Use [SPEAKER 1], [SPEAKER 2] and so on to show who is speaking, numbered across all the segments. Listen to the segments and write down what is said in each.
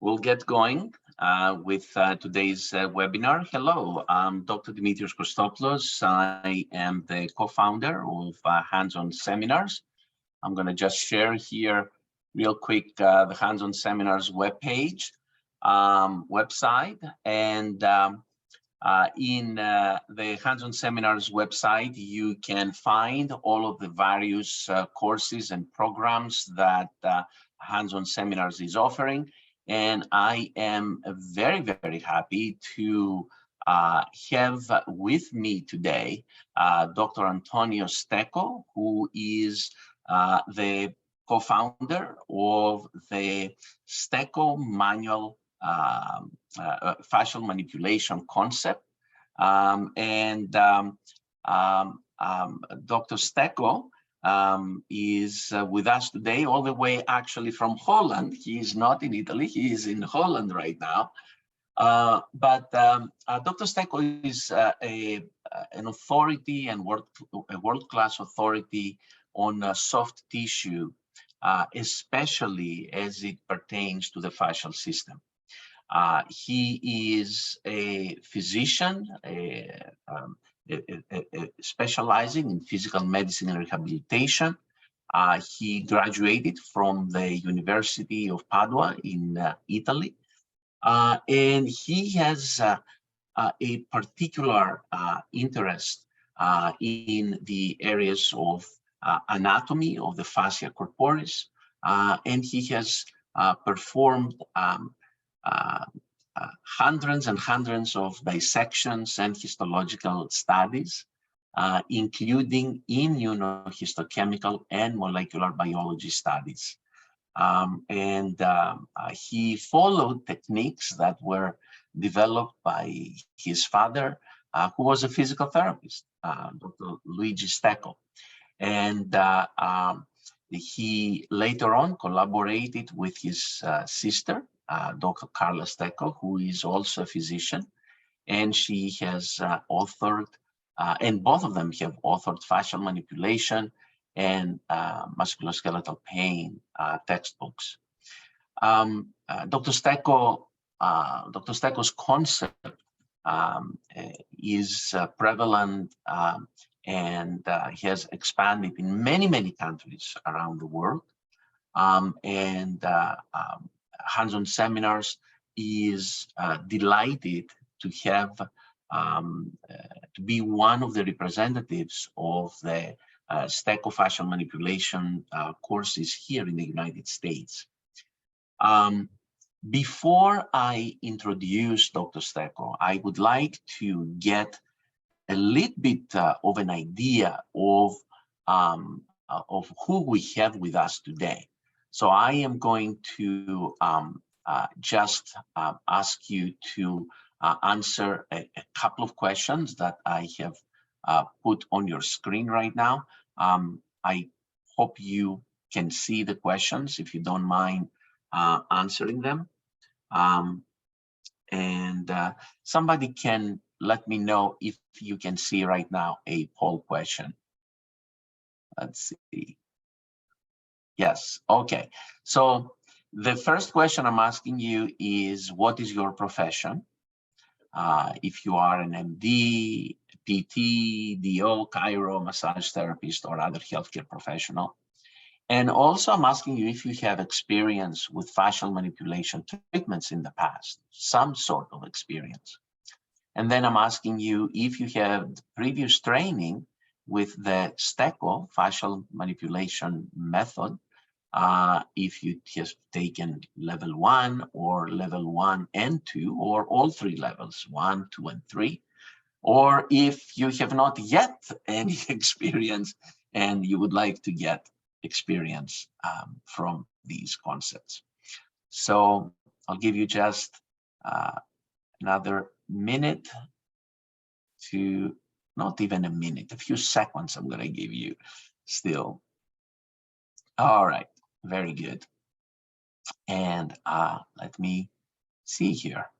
[SPEAKER 1] We'll get going with today's webinar. Hello, I'm Dr. Dimitrios Kostopoulos. I am the co-founder of Hands-On Seminars. I'm going to just share here real quick the Hands-On Seminars webpage, website, and in the Hands-On Seminars website, you can find all of the various courses and programs that Hands-On Seminars is offering. And I am very, very happy to have with me today Dr. Antonio Stecco, who is the co-founder of the Stecco manual fascial manipulation concept. Dr. Stecco is with us today all the way actually from Holland. He is not in Italy, he is in Holland right now. Dr. Stecco is an authority and a world-class authority on soft tissue, especially as it pertains to the fascial system. He is a physician, specializing in physical medicine and rehabilitation. He graduated from the University of Padua in Italy, and he has a particular interest in the areas of anatomy of the fascia corporis, and he has performed hundreds and hundreds of dissections and histological studies, including immunohistochemical and molecular biology studies. He followed techniques that were developed by his father, who was a physical therapist, Dr. Luigi Stecco. And he later on collaborated with his sister, Dr. Carla Stecco, who is also a physician, and she has authored, and both of them have authored fascial manipulation and musculoskeletal pain textbooks. Dr. Stecco's concept is prevalent and has expanded in many, many countries around the world. Hands-On Seminars is delighted to have to be one of the representatives of the Stecco Fascial Manipulation courses here in the United States. Before I introduce Dr. Stecco, I would like to get a little bit of an idea of who we have with us today. So I am going to just ask you to answer a couple of questions that I have put on your screen right now. I hope you can see the questions, if you don't mind answering them. Somebody can let me know if you can see right now a poll question. Let's see. Yes, okay. So the first question I'm asking you is, what is your profession? If you are an MD, PT, DO, chiro, massage therapist, or other healthcare professional. And also I'm asking you if you have experience with fascial manipulation treatments in the past, some sort of experience. And then I'm asking you if you have previous training with the Stecco fascial manipulation method, if you have taken level 1 or level 1 and 2, or all 3 levels, 1, 2, and 3, or if you have not yet any experience and you would like to get experience from these concepts. So I'll give you just another minute to, not even a minute, a few seconds I'm going to give you still. All right, very good. And let me see here.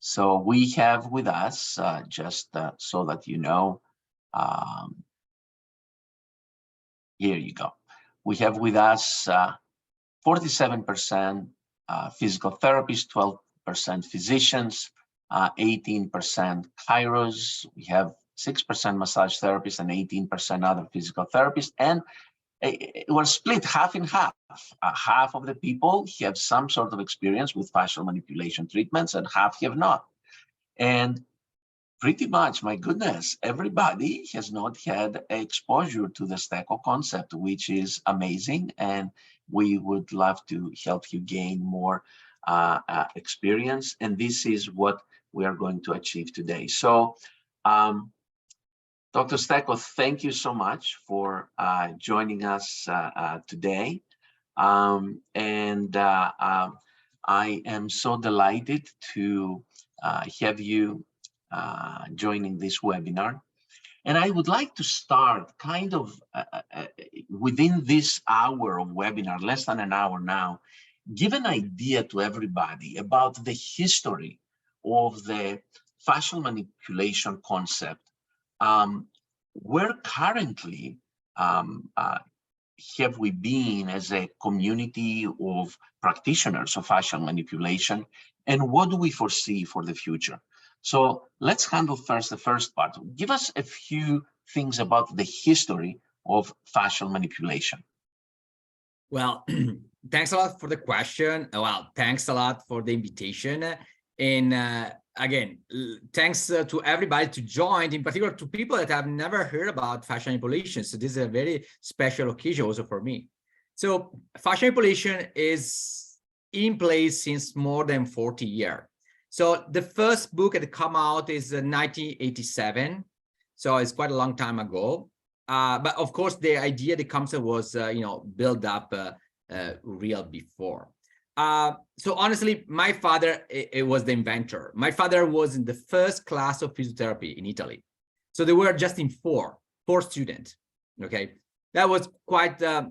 [SPEAKER 1] So we have with us, just so that you know, here you go. We have with us 47% physical therapists, 12% physicians, 18% chiros. We have 6% massage therapists and 18% other physical therapists. And we're split half and half. Half of the people have some sort of experience with fascial manipulation treatments and half have not. And pretty much, my goodness, everybody has not had exposure to the Stecco concept, which is amazing. And we would love to help you gain more experience. And this is what we are going to achieve today. So, Dr. Stecco, thank you so much for joining us today. I am so delighted to have you joining this webinar. And I would like to start kind of within this hour of webinar, less than an hour now, give an idea to everybody about the history of the fascial manipulation concept. Where currently have we been as a community of practitioners of fascial manipulation, and what do we foresee for the future? So let's handle first the first part. Give us a few things about the history of fascial manipulation.
[SPEAKER 2] Well, thanks a lot for the question. Well, thanks a lot for the invitation. And again, thanks to everybody to join, in particular to people that have never heard about fascial manipulation. So this is a very special occasion also for me. So fascial manipulation is in place since more than 40 years. So the first book that come out is 1987. So it's quite a long time ago. But of course, the idea, the concept was, built up real before. So honestly, my father, it was the inventor. My father was in the first class of physiotherapy in Italy. So they were just in four students, okay? That was quite a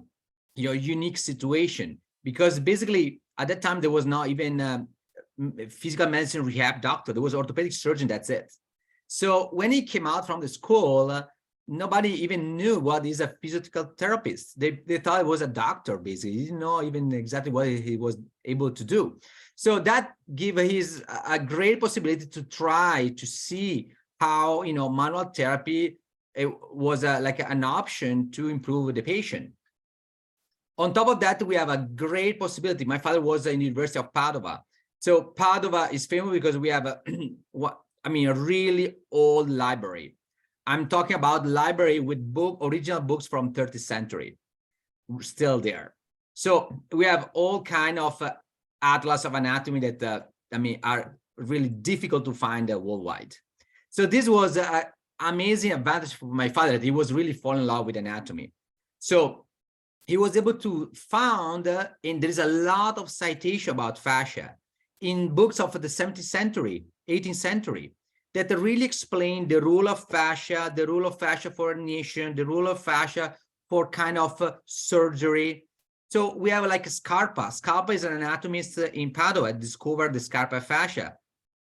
[SPEAKER 2] unique situation because basically at that time, there was not even physical medicine rehab doctor. There was orthopedic surgeon, that's it. So when he came out from the school, nobody even knew what is a physical therapist. They thought it was a doctor, basically. He didn't know even exactly what he was able to do. So that gave his a great possibility to try to see how, manual therapy was like an option to improve the patient. On top of that, we have a great possibility. My father was in the University of Padova. So Padova is famous because we have a really old library. I'm talking about library with original books from 30th century, still there. So we have all kind of atlas of anatomy that are really difficult to find worldwide. So this was an amazing advantage for my father. That he was really falling in love with anatomy. So he was able to found, and there is a lot of citation about fascia in books of the 17th century, 18th century, that really explain the role of fascia for herniation, the role of fascia for kind of surgery. So we have like Scarpa. Scarpa is an anatomist in Padua, discovered the Scarpa fascia,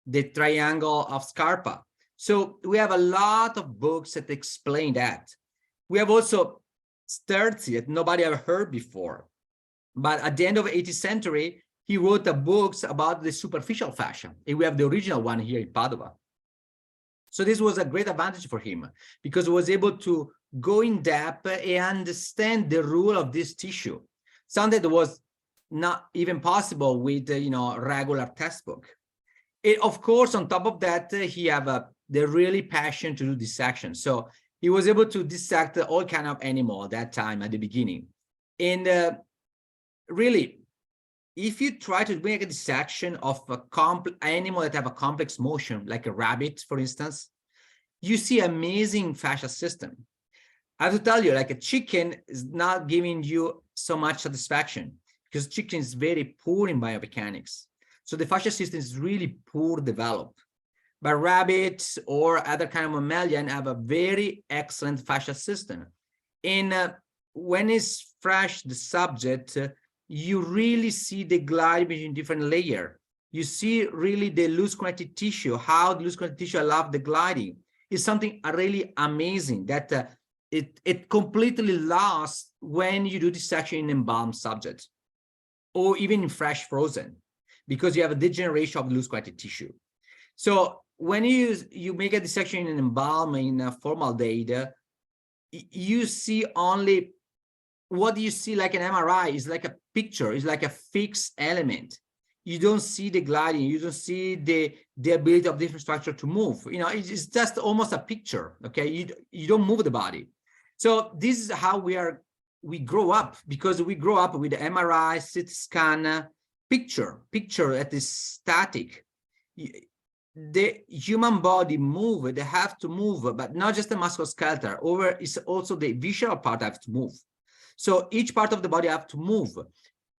[SPEAKER 2] the triangle of Scarpa. So we have a lot of books that explain that. We have also Sterzi that nobody ever heard before. But at the end of the 18th century, he wrote the books about the superficial fascia. And we have the original one here in Padua. So this was a great advantage for him because he was able to go in depth and understand the role of this tissue, something that was not even possible with regular textbook. Of course, on top of that, he have the really passion to do dissection. So he was able to dissect all kind of animal at that time at the beginning. And really, if you try to make a dissection of a animal that have a complex motion, like a rabbit, for instance, you see amazing fascia system. I have to tell you, like a chicken is not giving you so much satisfaction because chicken is very poor in biomechanics. So the fascia system is really poor developed. But rabbits or other kind of mammalian have a very excellent fascia system. And when it's fresh, the subject, you really see the glide between different layers. You see really the loose connective tissue, how the loose connective tissue allows the gliding. Is something really amazing that it completely lost when you do dissection in embalmed subjects or even in fresh frozen. because you have a degeneration of the loose connective tissue. So when you make a dissection in an embalm in a formaldehyde, you see only what you see like an MRI is like a picture, is like a fixed element. You don't see the gliding, you don't see the ability of different structure to move. You know, it's just almost a picture. Okay, you don't move the body. So this is how we grow up, because we grow up with the MRI, CT scan, picture that is static. The human body move, they have to move, but not just the musculoskeletal. Over is also the visceral part have to move. So each part of the body have to move.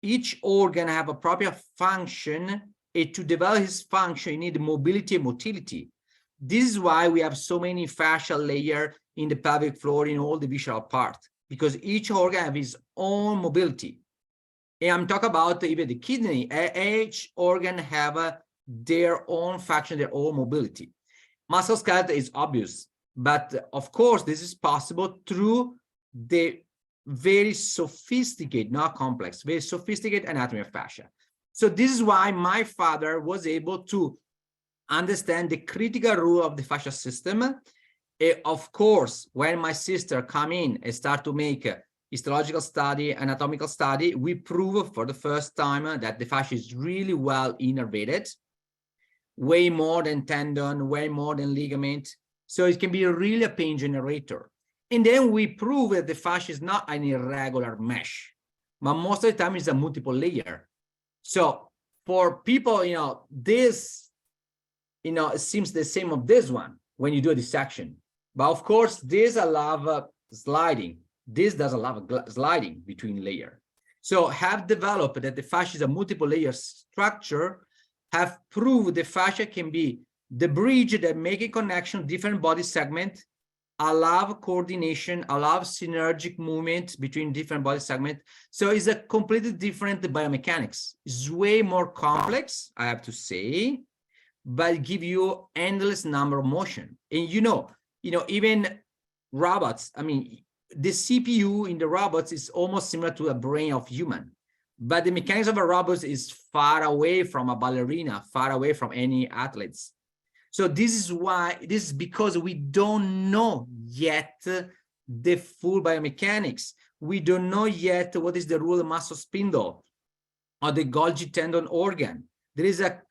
[SPEAKER 2] Each organ have a proper function, and to develop his function, you need mobility and motility. This is why we have so many fascial layers in the pelvic floor, in all the visceral part, because each organ have his own mobility. And I'm talking about even the kidney. Each organ have their own function, their own mobility. Musculoskeletal is obvious, but of course, this is possible through the very sophisticated, not complex, very sophisticated anatomy of fascia. So this is why my father was able to understand the critical role of the fascia system. Of course, when my sister come in and start to make a histological study, anatomical study, we prove for the first time that the fascia is really well innervated, way more than tendon, way more than ligament. So it can be really a pain generator. And then we prove that the fascia is not an irregular mesh, but most of the time it's a multiple layer. So for people, you know, this, you know, it seems the same of this one when you do a dissection. But of course, this allows sliding. This does allow sliding between layer. So have developed that the fascia is a multiple layer structure, have proved the fascia can be the bridge that make a connection different body segment, allow coordination, allow synergic movement between different body segments. So it's a completely different biomechanics. It's way more complex, I have to say, but give you endless number of motion. And you know, even robots, I mean, the CPU in the robots is almost similar to a brain of human, but the mechanics of a robot is far away from a ballerina, far away from any athletes. So this is because we don't know yet the full biomechanics. We don't know yet what is the role of muscle spindle or the Golgi tendon organ. There is a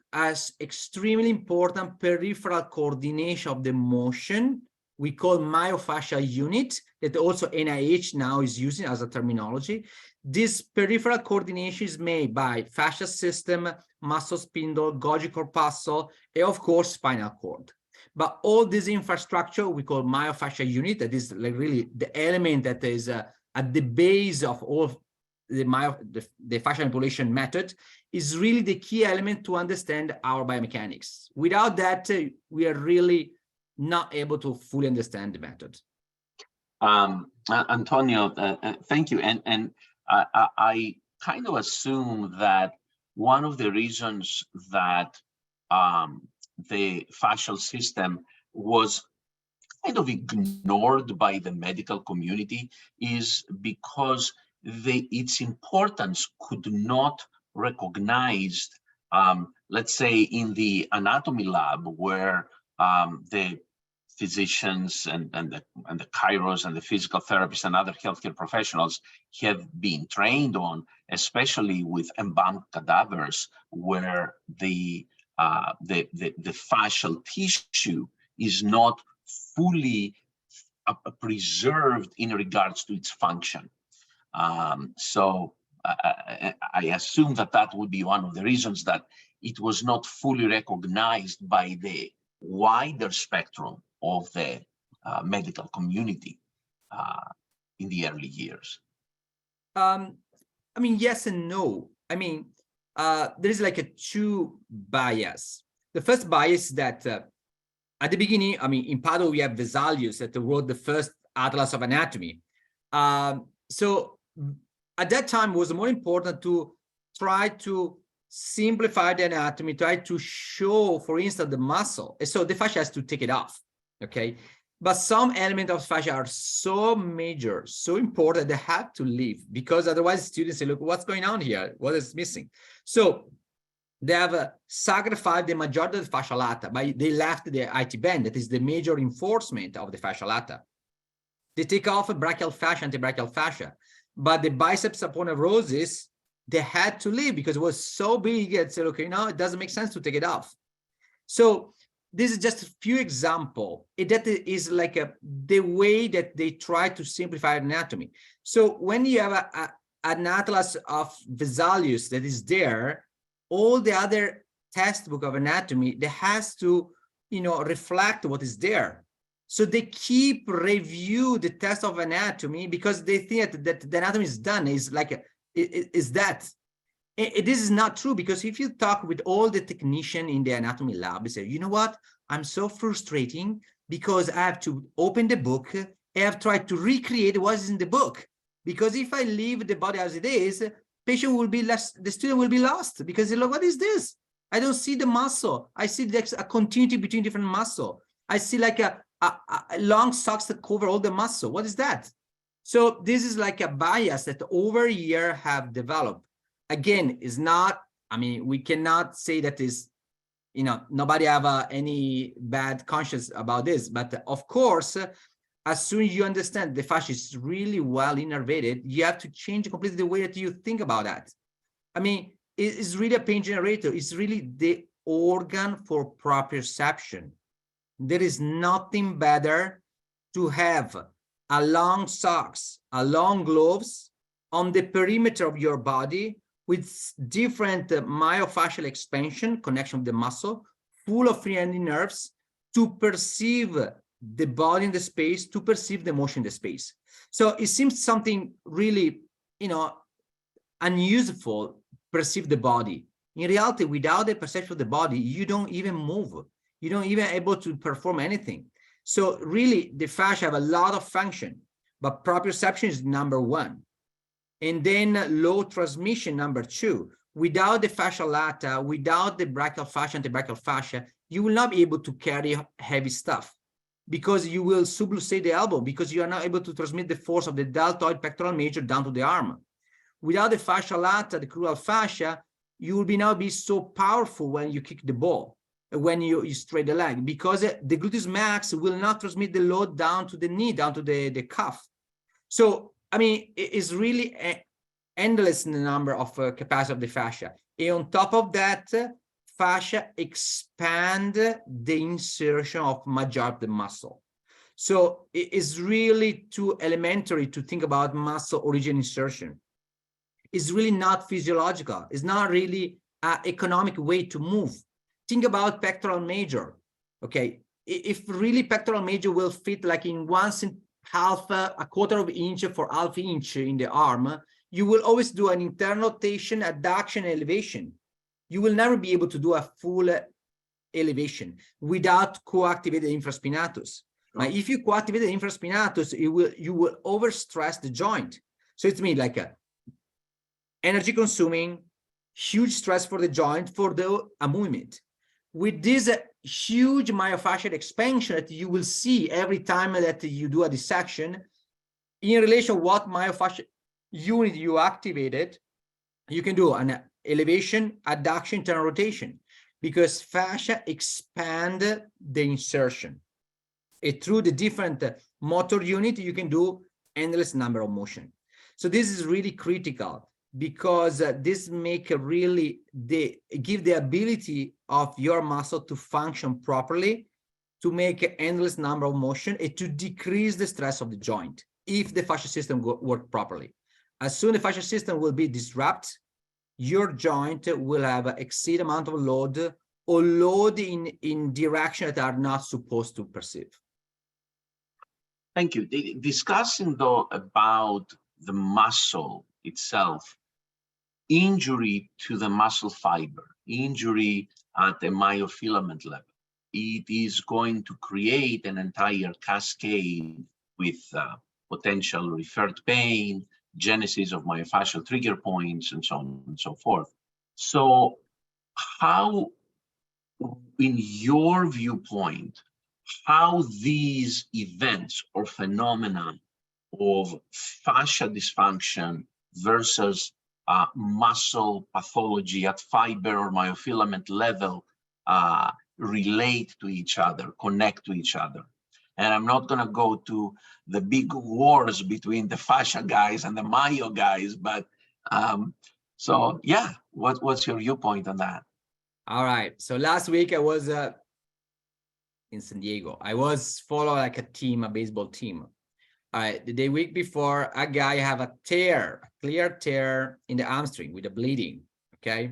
[SPEAKER 2] extremely important peripheral coordination of the motion we call myofascial unit, that also NIH now is using as a terminology. This peripheral coordination is made by fascia system, muscle spindle, Golgi corpuscle, and of course, spinal cord. But all this infrastructure we call myofascial unit, that is like really the element that is at the base of all the fascial manipulation method, is really the key element to understand our biomechanics. Without that, we are really not able to fully understand the method.
[SPEAKER 1] Antonio, thank you. And I kind of assume that one of the reasons that the fascial system was kind of ignored by the medical community is because its importance could not recognized, let's say, in the anatomy lab, where the physicians and the chiros and the physical therapists and other healthcare professionals have been trained on, especially with embalmed cadavers, where the fascial tissue is not fully preserved in regards to its function. So I assume that would be one of the reasons that it was not fully recognized by the wider spectrum of the medical community in the early years.
[SPEAKER 2] I mean, yes and no. I mean, there is like a two bias. The first bias is that at the beginning, I mean, in Padua, we have Vesalius that wrote the first Atlas of Anatomy. So at that time, it was more important to try to simplify the anatomy, try to show, for instance, the muscle. And so the fascia has to take it off, okay? But some elements of fascia are so major, so important, they have to leave, because otherwise students say, look, what's going on here? What is missing? So they have sacrificed the majority of the fascia lata, but they left the IT band, that is the major reinforcement of the fascia lata. They take off brachial fascia, antebrachial fascia, but the biceps aponeurosis, they had to leave because it was so big. It said, okay, no, it doesn't make sense to take it off. So this is just a few examples. That is like the way that they try to simplify anatomy. So when you have an atlas of Vesalius that is there, all the other textbook of anatomy that has to, reflect what is there. So they keep review the test of anatomy because they think that the anatomy is done. Is like is that. This is not true, because if you talk with all the technicians in the anatomy lab, they say, you know what, I'm so frustrating because I have to open the book. I have tried to recreate what is in the book, because if I leave the body as it is, patient will be less, the student will be lost because they look, what is this? I don't see the muscle. I see there's a continuity between different muscle. I see like a long socks that cover all the muscle. What is that? So this is like a bias that over a year have developed. Again, is not, I mean, we cannot say that is, nobody have any bad conscience about this, but of course, as soon as you understand the fascia is really well innervated, you have to change completely the way that you think about that. I mean, it's really a pain generator. It's really the organ for proprioception. There is nothing better to have a long socks, a long gloves on the perimeter of your body with different myofascial expansion, connection with the muscle, full of free-ending nerves to perceive the body in the space, to perceive the motion in the space. So it seems something really, unuseful, perceive the body. In reality, without the perception of the body, you don't even move. You don't even able to perform anything. So really, the fascia have a lot of function, but proprioception is number one. And then low transmission, number two. Without the fascia lata, without the brachial fascia, antebrachial fascia, you will not be able to carry heavy stuff, because you will subluxate the elbow, because you are not able to transmit the force of the deltoid pectoral major down to the arm. Without the fascia lata, the crural fascia, you will now be so powerful when you kick the ball, when you straight the leg, because the gluteus max will not transmit the load down to the knee, down to the cuff. So, I mean, it's really endless in the number of capacity of the fascia. And on top of that, fascia expand the insertion of majority of the muscle. So it is really too elementary to think about muscle origin insertion. It's really not physiological. It's not really an economic way to move. Think about pectoral major. Okay, if really pectoral major will fit like in half a quarter of an inch for half inch in the arm, you will always do an internal rotation, adduction, elevation. You will never be able to do a full elevation without co-activated infraspinatus. But if you co-activate the infraspinatus, you will overstress the joint. So it's mean like a energy consuming, huge stress for the joint for a movement. With this huge myofascial expansion that you will see every time that you do a dissection, in relation to what myofascial unit you activated, you can do an elevation, adduction, internal rotation, because fascia expand the insertion. And through the different motor unit, you can do endless number of motion. So this is really critical, because this make really give the ability of your muscle to function properly, to make an endless number of motion, and to decrease the stress of the joint if the fascial system work properly. As soon as the fascial system will be disrupted, your joint will have an exceed amount of load, or load in direction that are not supposed to perceive.
[SPEAKER 1] Thank you. Discussing though about the muscle itself, injury to the muscle fiber, injury at the myofilament level, it is going to create an entire cascade with potential referred pain, genesis of myofascial trigger points, and so on and so forth. So how, in your viewpoint, how these events or phenomena of fascia dysfunction versus muscle pathology at fiber or myofilament level relate to each other, connect to each other. And I'm not going to go to the big wars between the fascia guys and the myo guys, but so yeah, what's your viewpoint on that?
[SPEAKER 2] All right. So last week I was in San Diego. I was following like a team, a baseball team. All right. The week before, a guy have a tear, a clear tear in the hamstring with a bleeding. Okay.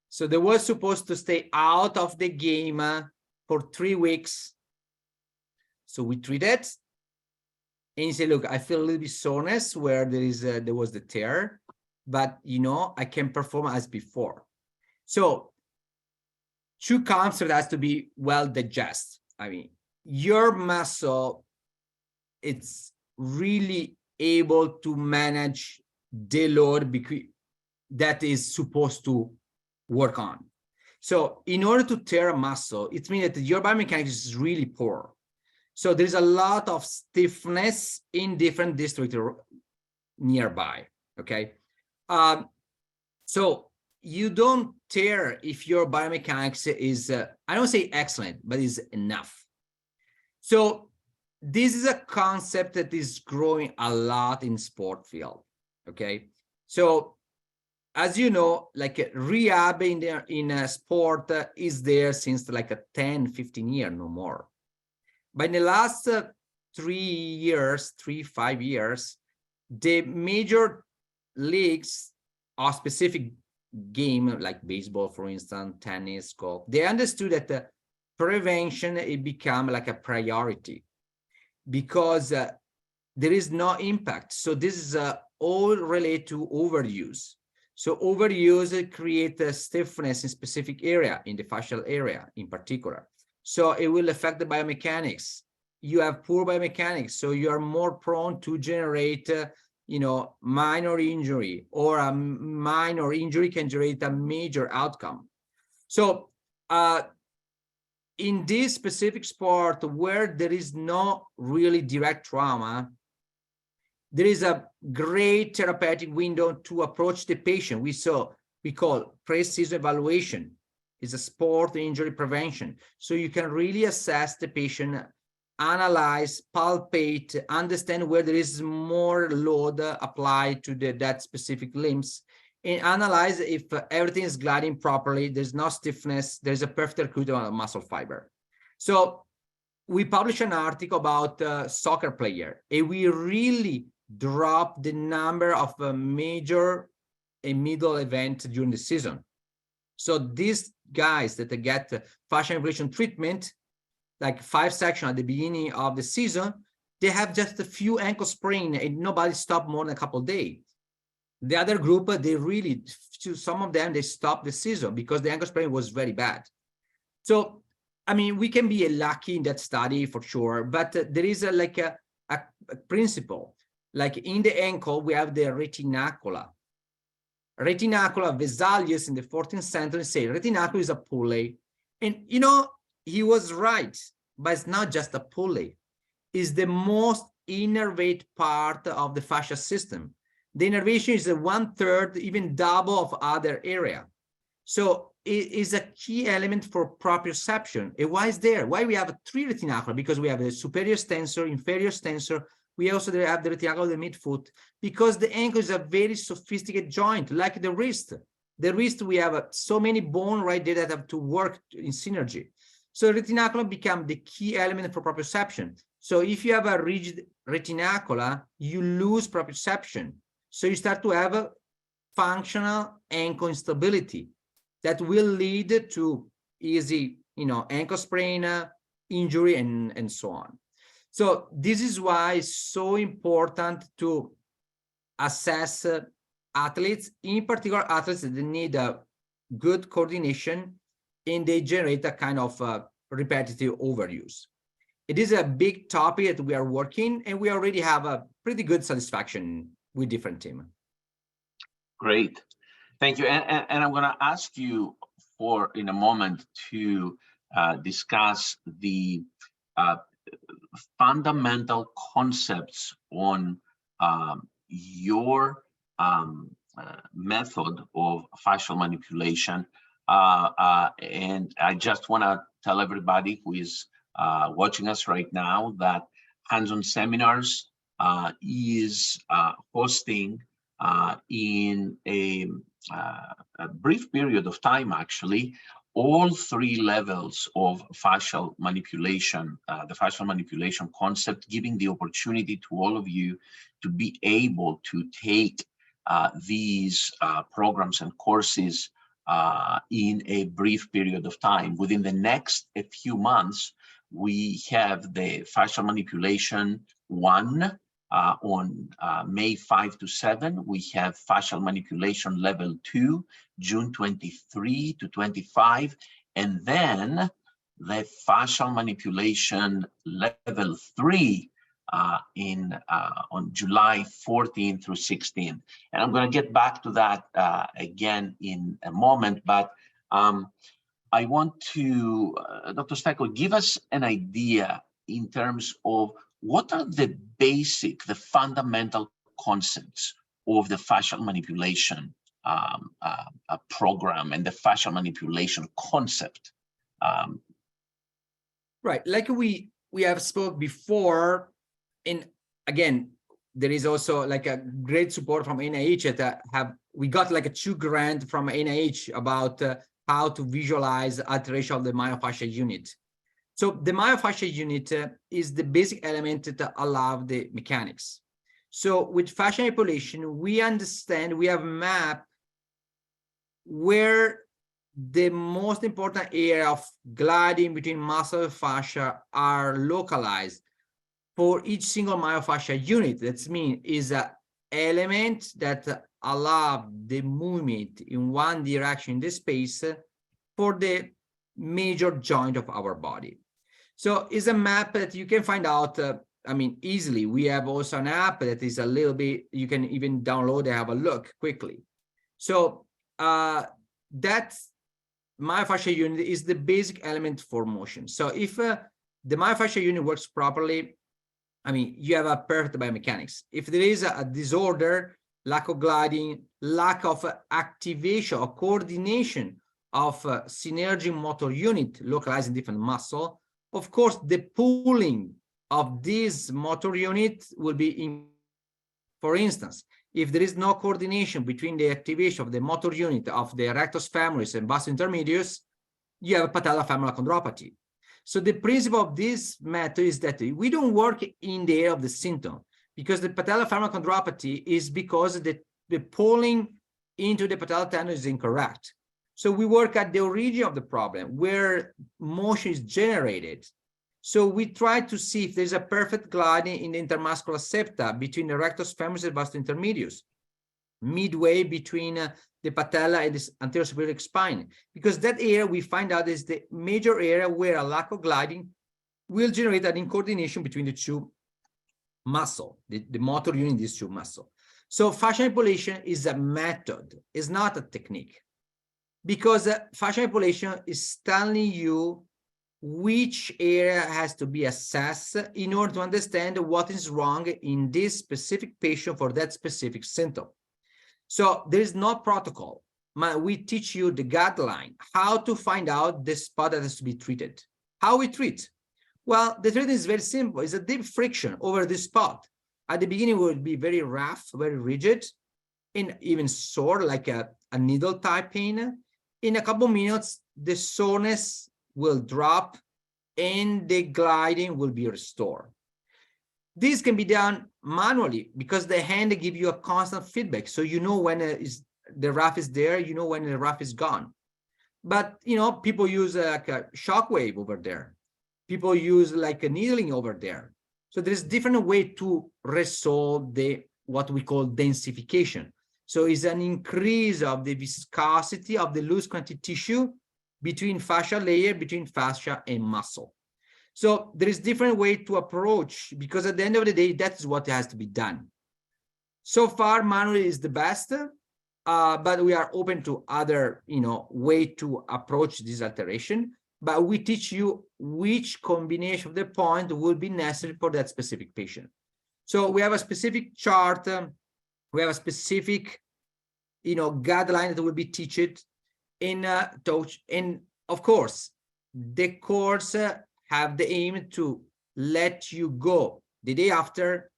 [SPEAKER 2] So they were supposed to stay out of the game for 3 weeks. So we treated, and he said, "Look, I feel a little bit soreness where there was the tear, but I can perform as before." So 2 concepts has to be well digested. I mean, your muscle, it's really able to manage the load that is supposed to work on. So in order to tear a muscle, it means that your biomechanics is really poor. So there's a lot of stiffness in different districts nearby, okay? So you don't tear if your biomechanics is, I don't say excellent, but is enough. So this is a concept that is growing a lot in sport field, okay? So as you know, like rehab in a sport is there since like a 10, 15 years, no more. But in the last 5 years, the major leagues of specific game, like baseball, for instance, tennis, golf, they understood that prevention, it become like a priority because there is no impact. So this is all related to overuse. So overuse creates a stiffness in specific area, in the fascial area in particular. So it will affect the biomechanics. You have poor biomechanics, so you are more prone to generate, minor injury, or a minor injury can generate a major outcome. So in this specific sport where there is no really direct trauma, there is a great therapeutic window to approach the patient. We call pre-season evaluation. It's a sport injury prevention. So you can really assess the patient, analyze, palpate, understand where there is more load applied to that specific limbs, and analyze if everything is gliding properly, there's no stiffness, there's a perfect recruitment of muscle fiber. So we published an article about soccer player, and we really dropped the number of major and middle events during the season. So these guys that get fascial manipulation treatment, like 5 sections at the beginning of the season, they have just a few ankle sprain and nobody stopped more than a couple of days. The other group, they really, some of them, they stopped the season because the ankle sprain was very bad. So, I mean, we can be lucky in that study for sure, but there is a principle. Like in the ankle, we have the retinacula. Retinacula, Vesalius in the 14th century say retinacula is a pulley. And, he was right, but it's not just a pulley. It's the most innervate part of the fascia system. The innervation is 1/3, even double of other area. So it is a key element for proprioception. And why is there? Why we have 3 retinacula? Because we have the superior extensor, inferior extensor. We also have the retinacula of the midfoot, because the ankle is a very sophisticated joint, like the wrist. The wrist, we have so many bone right there that have to work in synergy. So retinacula become the key element for proprioception. So if you have a rigid retinacula, you lose proprioception. So you start to have a functional ankle instability that will lead to easy, ankle sprain, injury, and so on. So this is why it's so important to assess athletes, in particular athletes that need a good coordination, and they generate a kind of repetitive overuse. It is a big topic that we are working, and we already have a pretty good satisfaction with different teams.
[SPEAKER 1] Great. Thank you. And I'm going to ask you in a moment to discuss the fundamental concepts on your method of fascial manipulation. And I just want to tell everybody who is watching us right now that Hands-On Seminars is hosting in a brief period of time, actually, all three levels of fascial manipulation, the fascial manipulation concept, giving the opportunity to all of you to be able to take these programs and courses in a brief period of time. Within the next few months, we have the fascial manipulation 1 on May 5 to 7. We have fascial manipulation level 2, June 23 to 25. And then the fascial manipulation level 3 on July 14 through 16. And I'm going to get back to that again in a moment, but I want to, Dr. Stecco, give us an idea in terms of what are the basic, the fundamental concepts of the fascial manipulation program and the fascial manipulation concept.
[SPEAKER 2] Right, like we have spoke before, and again, there is also like a great support from NIH that we got like a 2 grant from NIH about how to visualize alteration of the myofascial unit. So the myofascial unit is the basic element that allows the mechanics. So with fascial manipulation, we understand, we have mapped where the most important area of gliding between muscle and fascia are localized for each single myofascial unit. That means is an element that allow the movement in one direction in the space for the major joint of our body. So it's a map that you can find out, I mean, easily. We have also an app that is a little bit, you can even download and have a look quickly. So that myofascial unit is the basic element for motion. So if the myofascial unit works properly, I mean, you have a perfect biomechanics. If there is a disorder, lack of gliding, lack of activation or coordination of synergic motor unit localized in different muscle, of course, the pooling of this motor unit will be in. For instance, if there is no coordination between the activation of the motor unit of the rectus femoris and vas intermedius, you have patellofemoral chondropathy. So the principle of this method is that we don't work in the area of the symptom, because the patellofemoral chondropathy is because the pulling into the patellar tendon is incorrect. So we work at the origin of the problem, where motion is generated. So we try to see if there's a perfect gliding in the intermuscular septa between the rectus femoris and vas intermedius, midway between the patella and the anterior superior spine, because that area we find out is the major area where a lack of gliding will generate an incoordination between the two muscle, the motor unit in these two muscle. So fascial manipulation is a method, it's not a technique, because fascial manipulation is telling you which area has to be assessed in order to understand what is wrong in this specific patient for that specific symptom. So there is no protocol. We teach you the guideline, how to find out the spot that has to be treated. How we treat? Well, the treatment is very simple. It's a deep friction over this spot. At the beginning, it will be very rough, very rigid, and even sore, like a needle type pain. In a couple of minutes, the soreness will drop and the gliding will be restored. This can be done manually because the hand give you a constant feedback. So you know when the rough is there, you know when the rough is gone. But, you know, people use like a shock wave over there. People use like a needling over there. So there's different way to resolve the what we call densification. So it's an increase of the viscosity of the loose connective tissue between fascia layer, between fascia and muscle. So there is different way to approach, because at the end of the day, that's what has to be done. So far, manually is the best, but we are open to other, way to approach this alteration. But we teach you which combination of the point will be necessary for that specific patient. So we have a specific chart. We have a specific guideline that will be taught in touch. And of course, the course have the aim to let you go the day after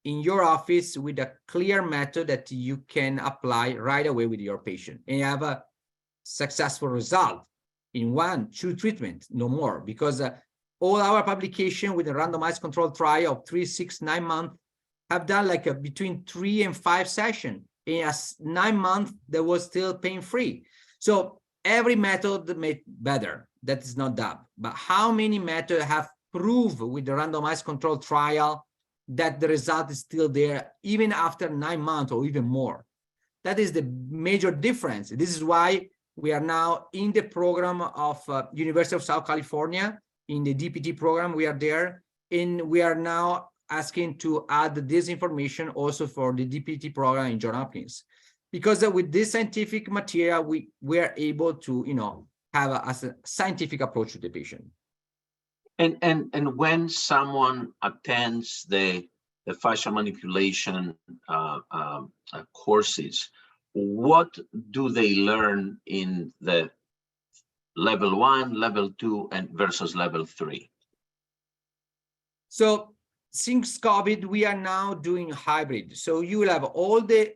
[SPEAKER 2] in your office with a clear method that you can apply right away with your patient and have a successful result in 1-2 treatments, no more, because all our publication with a randomized controlled trial of 3, 6, 9 months have done like between 3 and 5 sessions. In a 9 months, that was still pain-free. So every method made better. That is not that. But how many methods have proved with the randomized controlled trial that the result is still there even after 9 months or even more? That is the major difference. This is why we are now in the program of University of South California, in the DPT program. We are there, and we are now asking to add this information also for the DPT program in Johns Hopkins, because with this scientific material, we are able to have a scientific approach to the patient.
[SPEAKER 1] And when someone attends the fascial manipulation courses, what do they learn in the level 1, level 2, and versus level 3?
[SPEAKER 2] So since COVID, we are now doing hybrid. So you will have all the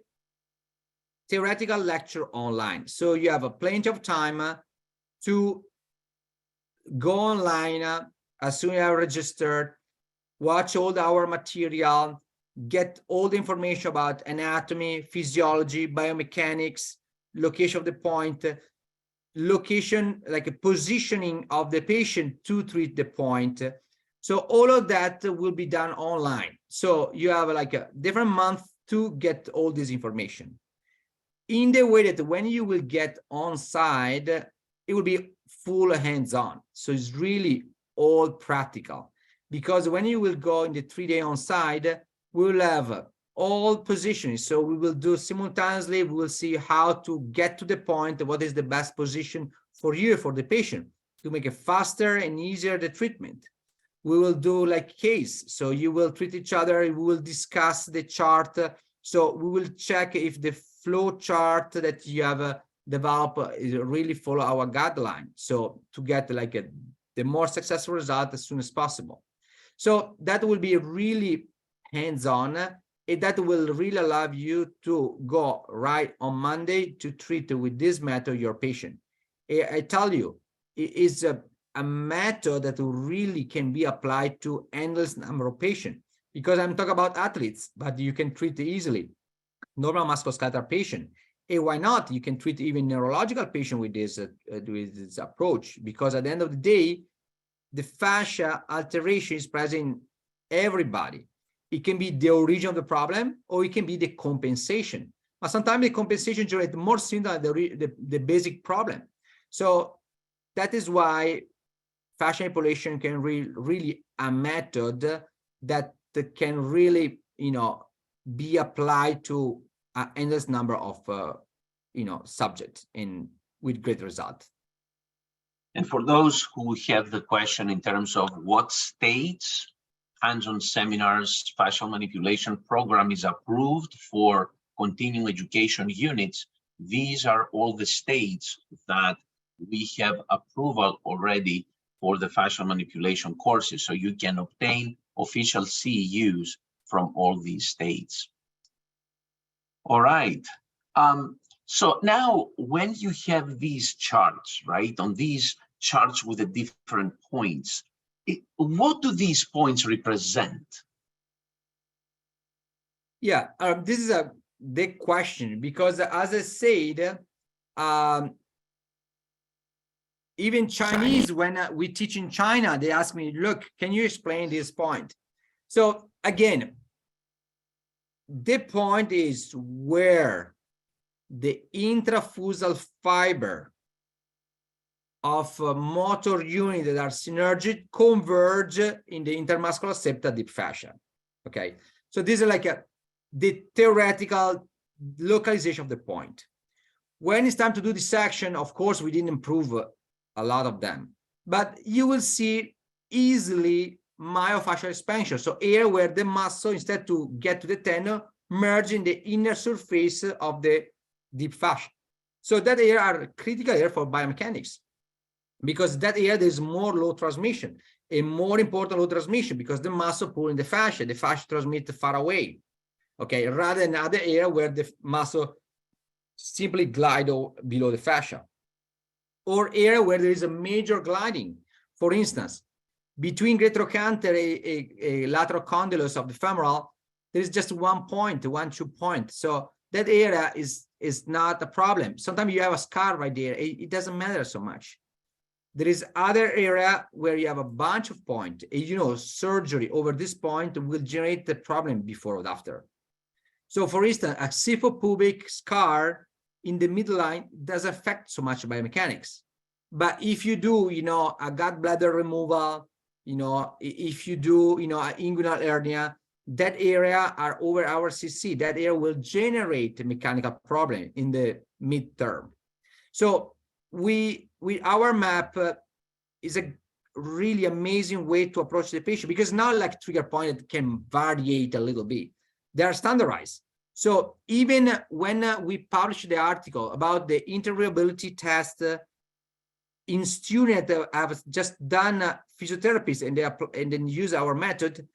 [SPEAKER 2] theoretical lecture online. So you have plenty of time to go online as soon as you are registered, watch all our material, get all the information about anatomy, physiology, biomechanics, location of the point, location, like a positioning of the patient to treat the point. So all of that will be done online. So you have like a different month to get all this information. In the way that when you will get on site, it will be full hands-on. So it's really all practical, because when you will go in the 3-day on site, we will have all positions. So we will do simultaneously, we will see how to get to the point, what is the best position for you, for the patient, to make it faster and easier the treatment. We will do like case. So you will treat each other, we will discuss the chart. So we will check if the flow chart that you have developed really follow our guideline. So to get like the more successful result as soon as possible. So that will be really hands-on, and that will really allow you to go right on Monday to treat with this method your patient. I tell you, it is a method that really can be applied to endless number of patients, because I'm talking about athletes, but you can treat easily normal musculoskeletal patient. And why not? You can treat even neurological patient with this approach, because at the end of the day, the fascia alteration is present in everybody. It can be the origin of the problem, or it can be the compensation. But sometimes the compensation generates more symptoms than the basic problem. So that is why fascial manipulation can really a method that can really be applied to an endless number of subjects with great results.
[SPEAKER 1] And for those who have the question in terms of what states hands-on seminars fascial manipulation program is approved for continuing education units, these are all the states that we have approval already for the fascial manipulation courses. So you can obtain official CEUs from all these states. All right. So now when you have these charts, right, on these charts with the different points, what do these points represent?
[SPEAKER 2] Yeah, this is a big question, because as I said, even Chinese, when we teach in China, they ask me, look, can you explain this point? So again, the point is where the intrafusal fiber of motor units that are synergic converge in the intermuscular septa deep fascia. Okay, so this is like the theoretical localization of the point. When it's time to do dissection, of course, we didn't improve a lot of them, but you will see easily myofascial expansion. So here where the muscle, instead to get to the tendon, merge in the inner surface of the deep fascia. So that area are critical area for biomechanics, because that area there's more load transmission, a more important load transmission, because the muscle pull in the fascia transmit far away, okay, rather than other area where the muscle simply glide below the fascia, or area where there is a major gliding. For instance, between great trochanter a lateral condylus of the femoral, there is just 1 point, 1-2 point. So that area is not a problem. Sometimes you have a scar right there. It doesn't matter so much. There is other area where you have a bunch of points. Surgery over this point will generate the problem before or after. So for instance, a xiphopubic scar in the midline doesn't affect so much biomechanics. But if you do, a gallbladder removal, if you do, an inguinal hernia, that area are over our CC, that area will generate a mechanical problem in the midterm. So our map is a really amazing way to approach the patient, because not like trigger point that can variate a little bit. They are standardized. So even when we publish the article about the interoperability test in students that have just done physiotherapies and then use our method,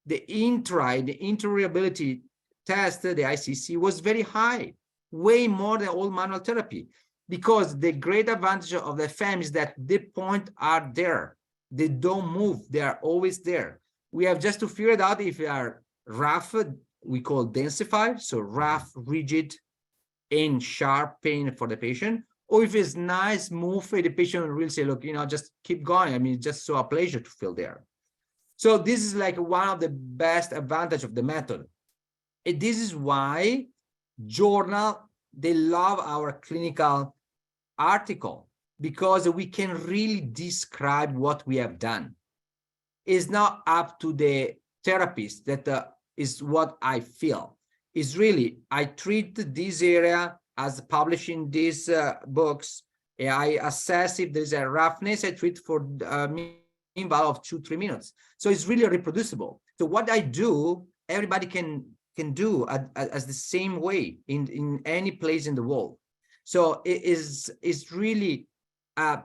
[SPEAKER 2] the interoperability test, the ICC, was very high, way more than all manual therapy, because the great advantage of the FM is that the points are there. They don't move. They are always there. We have just to figure it out if they are rough, we call densified, so rough, rigid, and sharp pain for the patient, or if it's nice, move, the patient will really say, look, just keep going. I mean, it's just so a pleasure to feel there. So this is like one of the best advantage of the method. And this is why journal, they love our clinical article, because we can really describe what we have done. It's not up to the therapist that is what I feel. It's really, I treat this area as publishing these books. I assess if there's a roughness, I treat for mean value of 2-3 minutes. So it's really reproducible. So what I do, everybody can do as the same way in any place in the world. So it's really a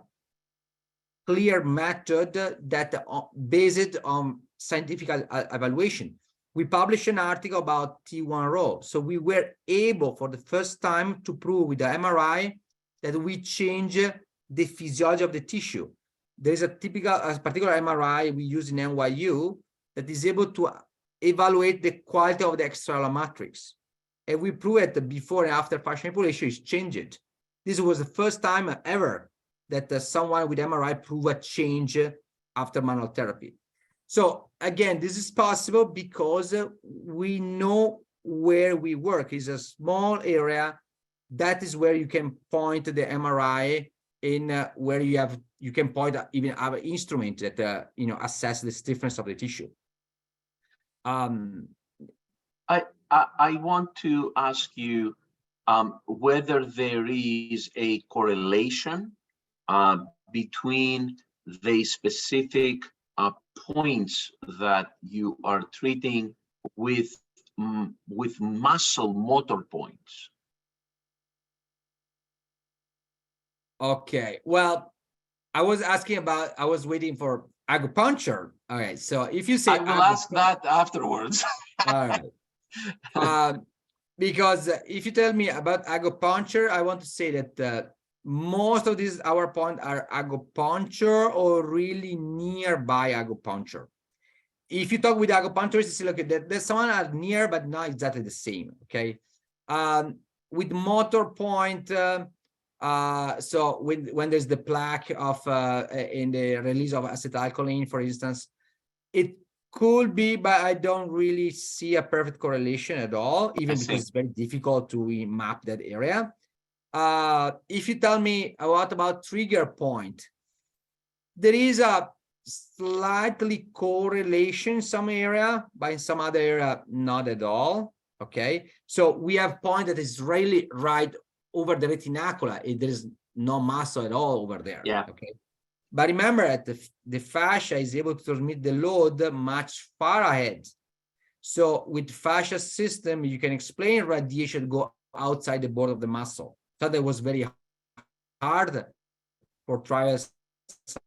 [SPEAKER 2] clear method that based on scientific evaluation. We published an article about T1 row. So we were able for the first time to prove with the MRI that we change the physiology of the tissue. There is a particular MRI we use in NYU that is able to evaluate the quality of the extracellular matrix. And we prove it before and after fascial manipulation is changed. This was the first time ever that someone with MRI prove a change after manual therapy. So again, this is possible because we know where we work. It's a small area. That is where you can point the MRI in where you can point even other instrument that assess the stiffness of the tissue.
[SPEAKER 1] I want to ask you whether there is a correlation between the specific points that you are treating with muscle motor points.
[SPEAKER 2] Okay, well, I was waiting for acupuncture. All right, so if you say
[SPEAKER 1] I will ask that afterwards.
[SPEAKER 2] All right. Because if you tell me about acupuncture, I want to say that most of these our points are acupuncture or really nearby acupuncture. If you talk with acupuncturists, you see, look, there's someone are near, but not exactly the same. Okay. With motor point, so when there's the plaque of in the release of acetylcholine, for instance, it could be, but I don't really see a perfect correlation at all, even because it's very difficult to map that area. If you tell me what about trigger point, there is a slightly correlation in some area, but in some other area, not at all. Okay, so we have point that is really right over the retinacula. There is no muscle at all over there.
[SPEAKER 1] Yeah.
[SPEAKER 2] Okay. But remember that the fascia is able to transmit the load much far ahead. So with fascia system, you can explain radiation go outside the border of the muscle. So that was very hard for trials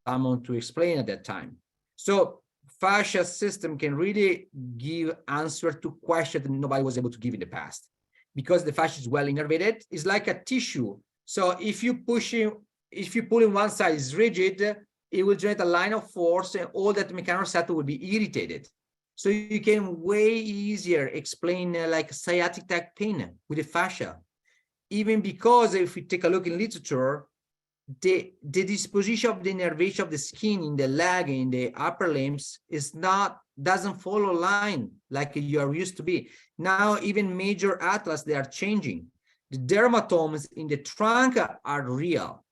[SPEAKER 2] someone to explain at that time. So fascia system can really give answer to questions that nobody was able to give in the past, because the fascia is well innervated. It's like a tissue. So if you pull in one side is rigid, it will generate a line of force, and all that mechanoreceptor will be irritated. So you can way easier explain like sciatic type pain with the fascia, even because if we take a look in literature, the disposition of the innervation of the skin in the leg and in the upper limbs doesn't follow line like you are used to be. Now even major atlas, they are changing. The dermatomes in the trunk are real.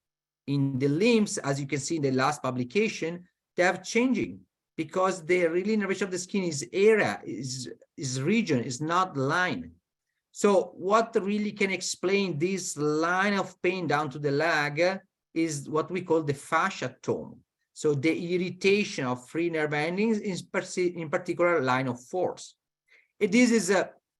[SPEAKER 2] In the limbs, as you can see in the last publication, they are changing because the really innervation of the skin is area, is region, is not line. So what really can explain this line of pain down to the leg is what we call the fascia tone. So the irritation of free nerve endings in particular line of force. This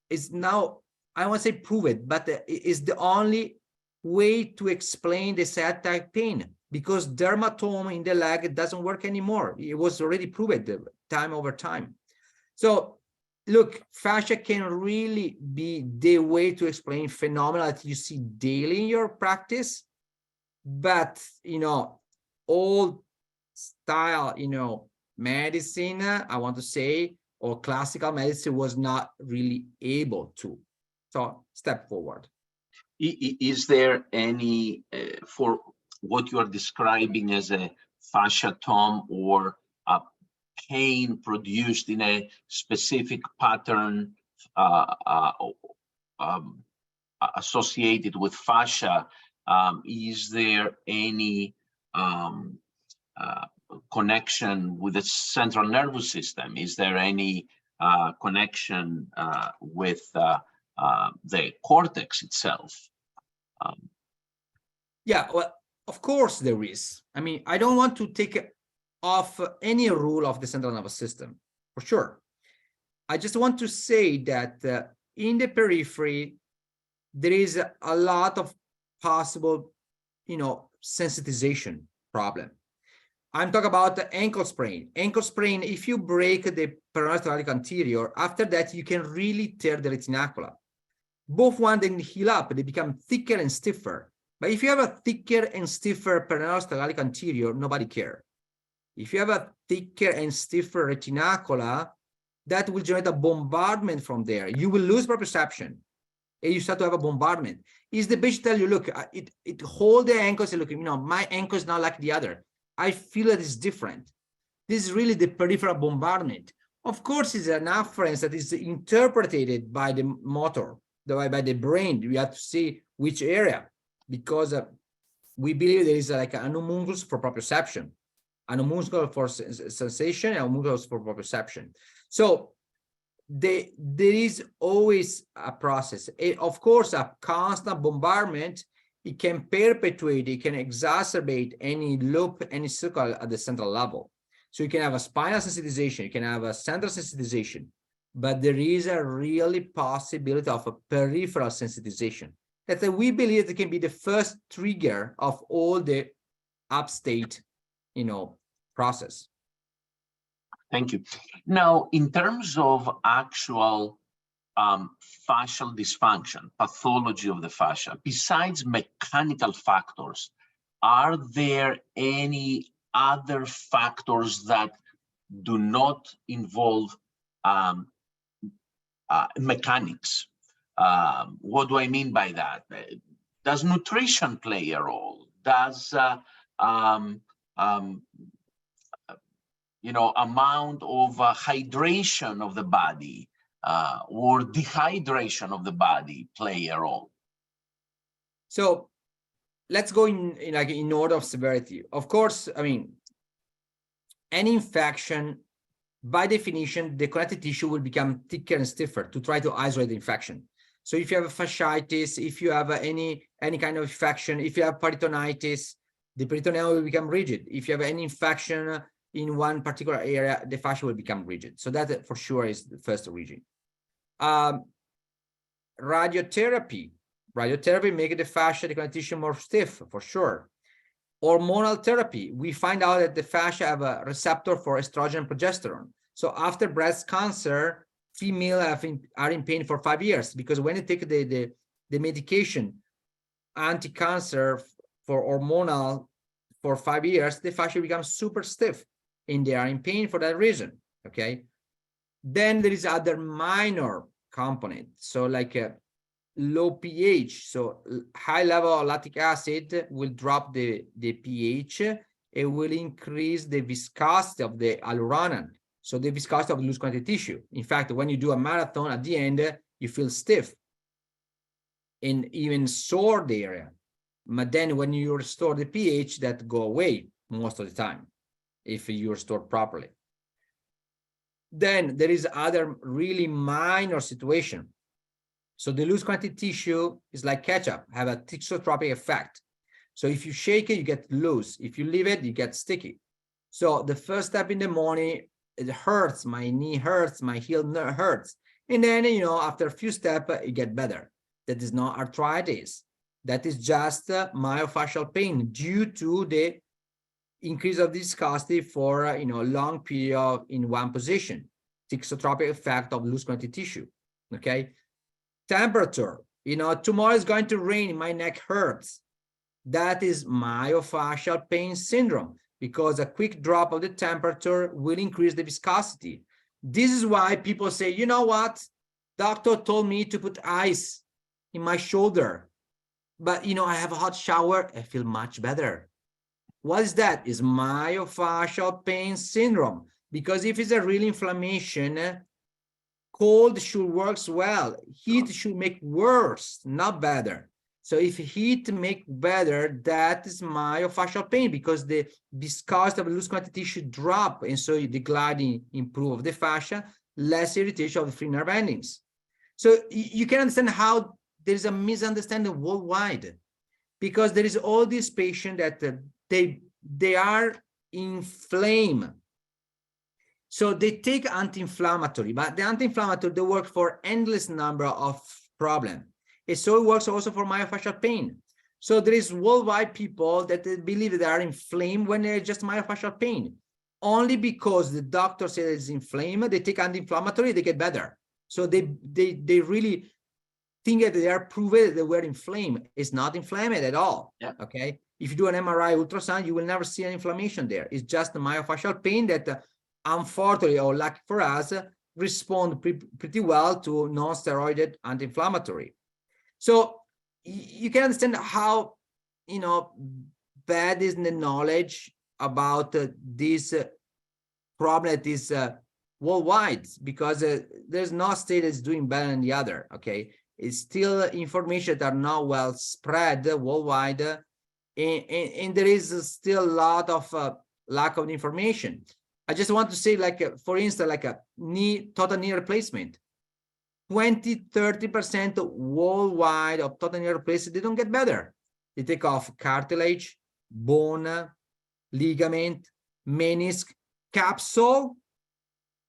[SPEAKER 2] is now, I won't say prove it, but is the only way to explain the sciatic pain, because dermatome in the leg doesn't work anymore. It was already proved time over time. So look, fascia can really be the way to explain phenomena that you see daily in your practice. But, old style, medicine, I want to say, or classical medicine was not really able to. So step forward.
[SPEAKER 1] Is there any, for what you are describing as a fasciatum or a pain produced in a specific pattern associated with fascia, is there any connection with the central nervous system? Is there any connection with the cortex itself?
[SPEAKER 2] Yeah, well, of course there is. I mean, I don't want to take off any rule of the central nervous system, for sure. I just want to say that in the periphery, there is a lot of possible, sensitization problem. I'm talking about the ankle sprain. Ankle sprain, if you break the peroneal thoracic anterior, after that, you can really tear the retinacula. Both one then heal up, they become thicker and stiffer. But if you have a thicker and stiffer peroneal thoracic anterior, nobody cares. If you have a thicker and stiffer retinacula, that will generate a bombardment from there. You will lose proprioception. And you start to have a bombardment. Is the patient tell you, look, it hold the ankle, say, look, my ankle is not like the other. I feel that it's different. This is really the peripheral bombardment. Of course, it's an afference that is interpreted by the motor, by the brain. We have to see which area, because we believe there is like an homunculus for proprioception, an homunculus for sensation, and a homunculus for proprioception. So there is always a process. Of course, a constant bombardment, it can perpetuate, it can exacerbate any loop, any circle at the central level. So you can have a spinal sensitization, you can have a central sensitization, but there is a really possibility of a peripheral sensitization that we believe it can be the first trigger of all the upstate, process.
[SPEAKER 1] Thank you. Now, in terms of actual fascial dysfunction, pathology of the fascia, besides mechanical factors, are there any other factors that do not involve mechanics? What do I mean by that? Does nutrition play a role? Does amount of hydration of the body or dehydration of the body play a role?
[SPEAKER 2] So let's go in order of severity. Of course, I mean, any infection, by definition, the connective tissue will become thicker and stiffer to try to isolate the infection. So if you have a fasciitis, if you have any kind of infection, if you have peritonitis, the peritoneum will become rigid. If you have any infection in one particular area, the fascia will become rigid. So that for sure is the first origin. Radiotherapy Radiotherapy make the fascia, the connective tissue more stiff, for sure. Hormonal therapy, we find out that the fascia have a receptor for estrogen and progesterone. So after breast cancer, females are in pain for 5 years, because when they take the medication, anti-cancer for hormonal for 5 years, the fascia becomes super stiff and they are in pain for that reason, okay? Then there is other minor component. So like a low pH, so high level of lactic acid will drop the pH. It will increase the viscosity of the hyaluronan, so the viscosity of loose connective tissue. In fact, when you do a marathon, at the end, you feel stiff and even sore the area. But then when you restore the pH, that go away most of the time, if you restore properly. Then there is other really minor situation. So the loose connective tissue is like ketchup, have a thixotropic effect. So if you shake it, you get loose. If you leave it, you get sticky. So the first step in the morning, it hurts, my knee hurts, my heel hurts. And then, after a few steps, it get better. That is not arthritis. That is just myofascial pain due to the increase of viscosity for a long period in one position. Thixotropic effect of loose connective tissue. Okay. Temperature, tomorrow is going to rain, my neck hurts. That is myofascial pain syndrome, because a quick drop of the temperature will increase the viscosity. This is why people say, you know what? Doctor told me to put ice in my shoulder, but I have a hot shower, I feel much better. What is that? Is myofascial pain syndrome, because if it's a real inflammation, cold should work well. Heat should make worse, not better. So if heat make better, that is myofascial pain, because the viscosity of the loose connective tissue drop, and so the gliding improve of the fascia, less irritation of the free nerve endings. So you can understand how there is a misunderstanding worldwide, because there is all these patients that they are inflamed. So they take anti-inflammatory, but the anti-inflammatory, they work for endless number of problems. And so it works also for myofascial pain. So there is worldwide people that they believe they are inflamed when they're just myofascial pain. Only because the doctor says it's inflamed, they take anti-inflammatory, they get better. So they really think that they are proven that they were inflamed. It's not inflamed at all.
[SPEAKER 1] Yeah.
[SPEAKER 2] Okay. If you do an MRI ultrasound, you will never see an inflammation there. It's just the myofascial pain that unfortunately, or lucky for us, respond pretty well to non-steroidal anti-inflammatory. So you can understand how, bad is the knowledge about this problem that is worldwide, because there's no state that's doing better than the other, okay? It's still information that are not well spread worldwide, and there is still a lot of lack of information. I just want to say, for instance, like a total knee replacement, 20-30% worldwide of total knee replacement, they don't get better. They take off cartilage, bone, ligament, menisc, capsule,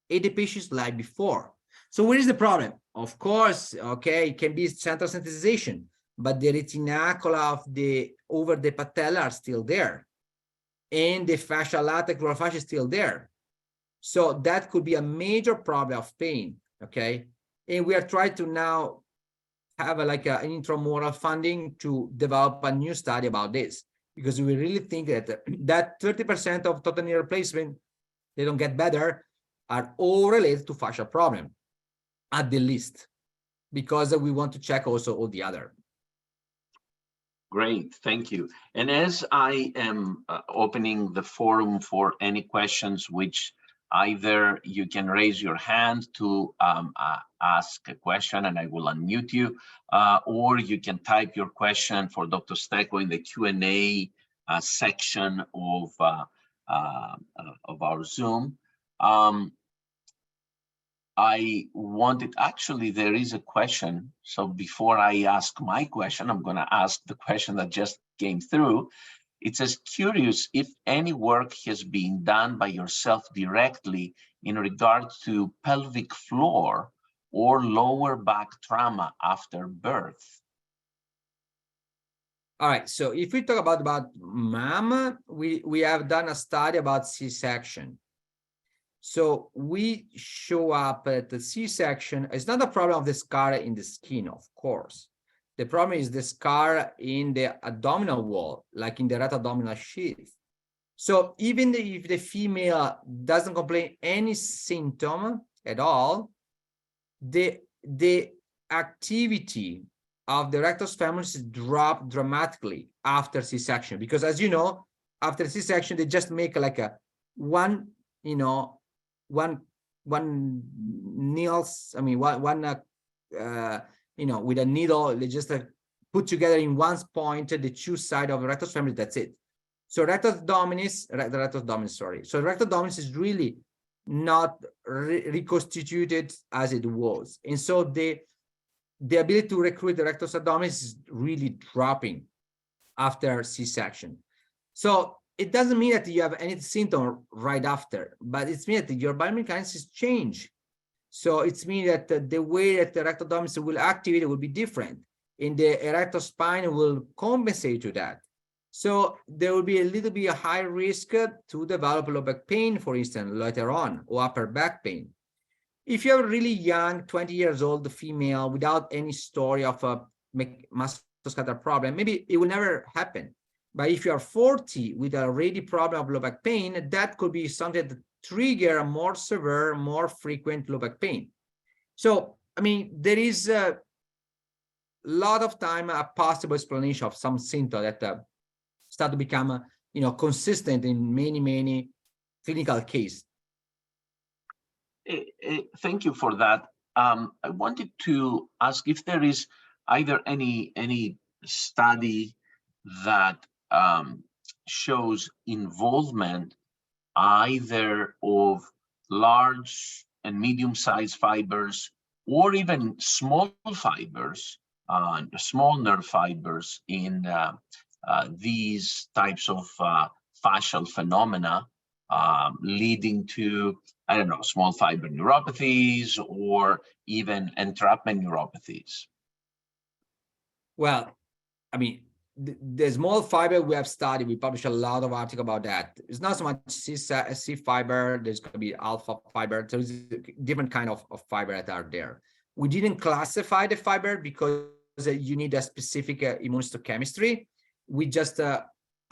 [SPEAKER 2] and the patients like before. So where is the problem? Of course, okay, it can be central sensitization, but the retinacula over the patella are still there, and the fascia lata fascia is still there. So that could be a major problem of pain, okay? And we are trying to now have an intramural funding to develop a new study about this, because we really think that 30% of total knee replacement, they don't get better, are all related to fascial problem, at the least, because we want to check also all the other.
[SPEAKER 1] Great, thank you. And as I am opening the forum for any questions, which either you can raise your hand to ask a question and I will unmute you, or you can type your question for Dr. Stecco in the Q&A section of our Zoom. There is a question. So before I ask my question, I'm going to ask the question that just came through. It says, curious if any work has been done by yourself directly in regard to pelvic floor or lower back trauma after birth.
[SPEAKER 2] All right, so if we talk about mom, we have done a study about C-section. So we show up at the C-section. It's not a problem of the scar in the skin, of course. The problem is the scar in the abdominal wall, like in the right abdominal sheath. So even if the female doesn't complain any symptom at all, the activity of the rectus femoris drop dramatically after C-section, because as you know, after C-section, they just make like a one needles, with a needle, they just put together in one point the two sides of the rectus femoris, that's it. So rectus dominis, sorry. So rectus dominis is really not reconstituted as it was. And so the ability to recruit the rectus abdominis is really dropping after C-section. So it doesn't mean that you have any symptom right after, but it means that your biomechanics change. So it means that the way that the rectus abdominis will activate will be different, and the erector spine will compensate to that. So there will be a little bit of high risk to develop low back pain, for instance, later on, or upper back pain. If you're really young, 20 years old female without any story of a musculoskeletal problem, maybe it will never happen. But if you are 40 with a already problem of low back pain, that could be something that trigger a more severe, more frequent low back pain. So, I mean, there is a lot of time a possible explanation of some symptom that start to become, consistent in many clinical cases.
[SPEAKER 1] Thank you for that. I wanted to ask if there is either any study that shows involvement either of large and medium-sized fibers or even small fibers, small nerve fibers in these types of fascial phenomena, leading to, I don't know, small fiber neuropathies or even entrapment neuropathies?
[SPEAKER 2] Well, I mean, the small fiber we have studied, we published a lot of articles about that. It's not so much C fiber, there's going to be alpha fiber. There's different kind of fiber that are there. We didn't classify the fiber because you need a specific immunohistochemistry. We just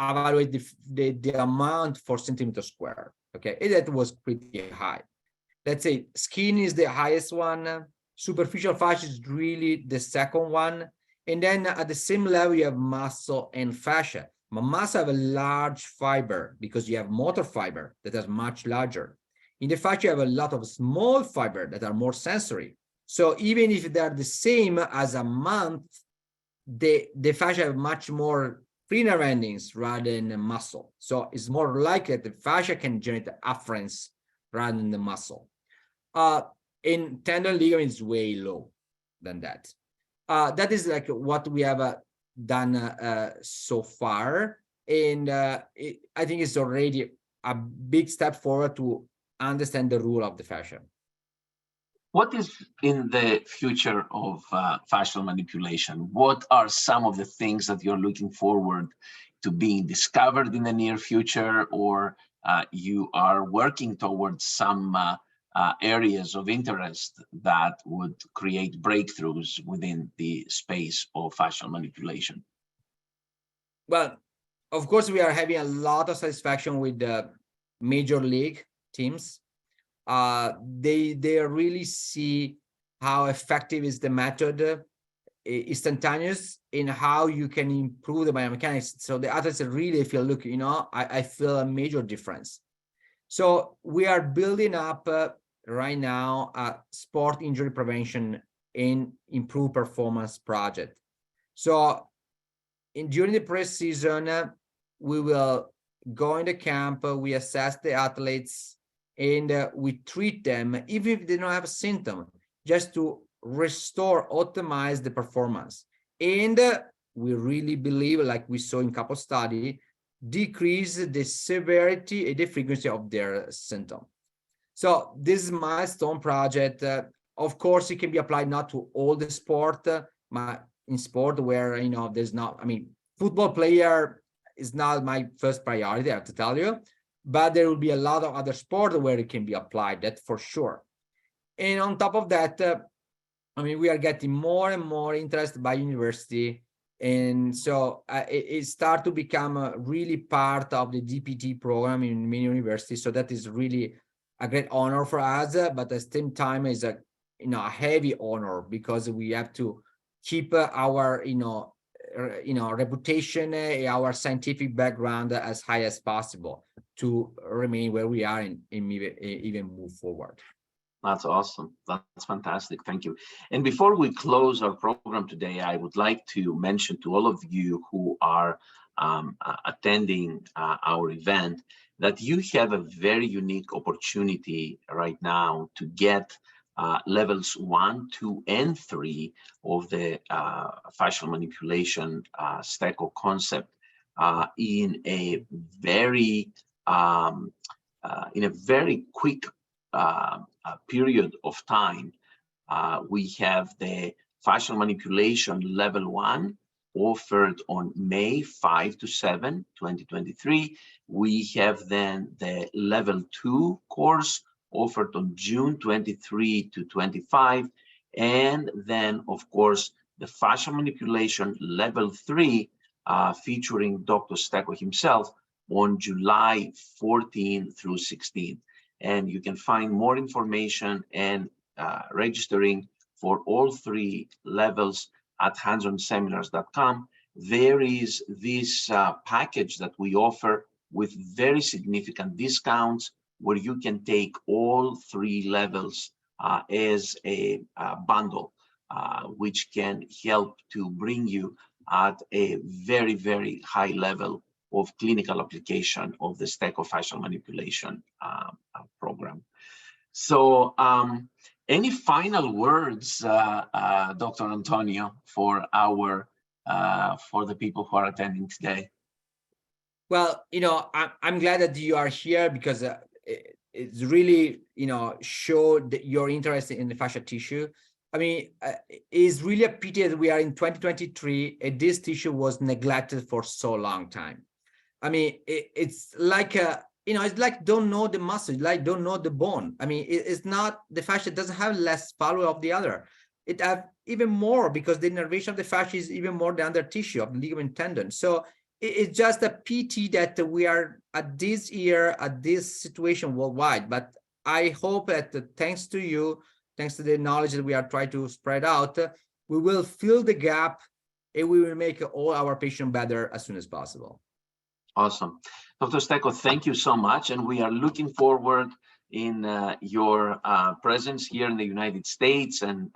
[SPEAKER 2] evaluate the amount for centimeter square. Okay, and that was pretty high. Let's say skin is the highest one. Superficial fascia is really the second one. And then at the same level, you have muscle and fascia. Muscle have a large fiber because you have motor fiber that is much larger. In the fascia, you have a lot of small fiber that are more sensory. So even if they're the same as a month, the fascia have much more finer endings rather than the muscle. So it's more likely that the fascia can generate afferents rather than the muscle. In tendon ligament is way low than that. That is like what we have done so far. And I think it's already a big step forward to understand the role of the fascia.
[SPEAKER 1] What is in the future of fascial manipulation? What are some of the things that you're looking forward to being discovered in the near future, or you are working towards some areas of interest that would create breakthroughs within the space of fascial manipulation?
[SPEAKER 2] Well, of course, we are having a lot of satisfaction with the major league teams. They really see how effective is the method, instantaneous, in how you can improve the biomechanics. So the athletes really feel, look, I feel a major difference. So we are building up right now a sport injury prevention and improved performance project. So during the pre-season, we will go in the camp, we assess the athletes, and we treat them even if they don't have a symptom, just to restore, optimize the performance. And we really believe, like we saw in couple study, decrease the severity and the frequency of their symptom. So this is milestone project. Of course, it can be applied not to all the sport, in sport where there's not, football player is not my first priority, I have to tell you, but there will be a lot of other sports where it can be applied, that for sure. And on top of that, I mean, we are getting more and more interest by university. And so it starts to become a really part of the DPT program in many universities. So that is really a great honor for us, but at the same time is a a heavy honor, because we have to keep our reputation, our scientific background as high as possible to remain where we are and even move forward.
[SPEAKER 1] That's awesome. That's fantastic. Thank you. And before we close our program today, I would like to mention to all of you who are attending our event that you have a very unique opportunity right now to get levels 1, 2, and 3 of the fascial manipulation Stecco concept in a very quick period of time. We have the fascial manipulation level 1 offered on May 5 to 7, 2023. We have then the level 2 course offered on June 23 to 25. And then, of course, the fascial manipulation level 3 featuring Dr. Stecco himself on July 14 through 16. And you can find more information and registering for all 3 levels at handsonseminars.com. There is this package that we offer with very significant discounts, where you can take all 3 levels as a bundle, which can help to bring you at a very, very high level of clinical application of the Stecco Fascial Manipulation program. So any final words, Dr. Antonio, for the people who are attending today?
[SPEAKER 2] Well, I'm glad that you are here, because it's really, showed your interest in the fascia tissue. I mean, it's really a pity that we are in 2023 and this tissue was neglected for so long time. I mean, it's like it's like don't know the muscle, like don't know the bone. I mean, it's not, the fascia doesn't have less value of the other. It have even more, because the innervation of the fascia is even more than the tissue of the ligament tendon. So it's just a pity that we are at this year, at this situation worldwide. But I hope that thanks to you, thanks to the knowledge that we are trying to spread out, we will fill the gap and we will make all our patients better as soon as possible.
[SPEAKER 1] Awesome. Dr. Stecco, thank you so much. And we are looking forward in your presence here in the United States, and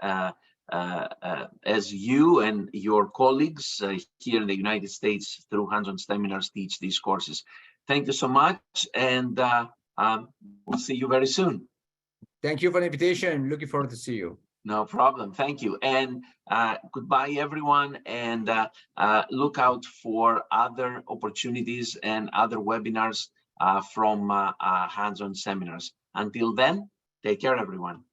[SPEAKER 1] as you and your colleagues here in the United States through Hands-On Seminars teach these courses. Thank you so much, and we'll see you very soon.
[SPEAKER 2] Thank you for the invitation. Looking forward to see you.
[SPEAKER 1] No problem. Thank you. And goodbye, everyone. And look out for other opportunities and other webinars from Hands-On Seminars. Until then, take care, everyone.